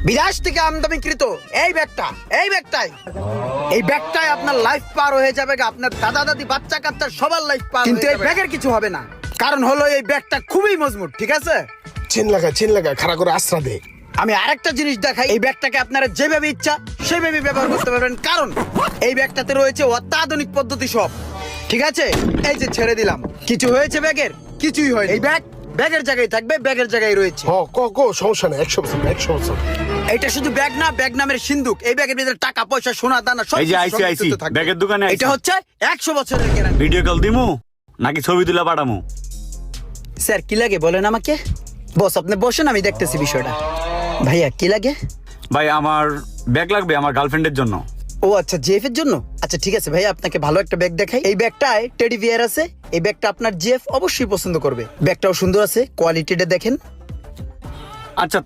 বিদেশ থেকে আমদানিকৃত এই ব্যাগটাই আপনার লাইফ পার হয়ে যাবে, আপনার দাদা দাদি বাচ্চা কাচ্চা সবার লাইফ পার। কিন্তু এই ব্যাগের কিছু হবে না, কারণ হলো এই ব্যাগটা খুবই মজবুত, ঠিক আছে? চিন লাগা খাড়া করে আশ্রা দে। আমি আরেকটা জিনিস দেখাই, এই ব্যাগটাকে আপনারা যেভাবে ইচ্ছা সেভাবে ব্যবহার করতে পারবেন, কারণ এই ব্যাগটাতে রয়েছে অত্যাধুনিক পদ্ধতি সব, ঠিক আছে? এই যে ছেড়ে দিলাম, কিছু হয়েছে ব্যাগের? কিছুই হয়নি। এই ব্যাগের জায়গায় থাকবে, ব্যাগের জায়গায় রয়েছে। সমস্যা নেই, 100%। এটা শুধু ব্যাগ না, ব্যাগ নামের সিন্ধুক। এই ব্যাগের ভিতরে টাকা পয়সা সোনা দানা সব এই যে আইসি ব্যাগের দোকানে এটা হচ্ছে 100 বছরের গ্যারান্টি। ভিডিও কল দিমু নাকি ছবি তুলে পাঠামু? স্যার কি লাগে বলেন আমাকে? বস আপনি বসেন, আমি দেখতেছি বিষয়টা। ভাইয়া কি লাগে? ভাই আমার ব্যাগ লাগবে আমার গার্লফ্রেন্ডের জন্য। ও আচ্ছা, জিএফ এর জন্য। আচ্ছা ঠিক আছে ভাইয়া, আপনাকে ভালো একটা ব্যাগ দেখাই। এই ব্যাগটায় টেডি বিয়ার আছে, এই ব্যাগটা আপনার জিএফ অবশ্যই পছন্দ করবে। ব্যাগটাও সুন্দর আছে, কোয়ালিটিটা দেখেন। আচ্ছা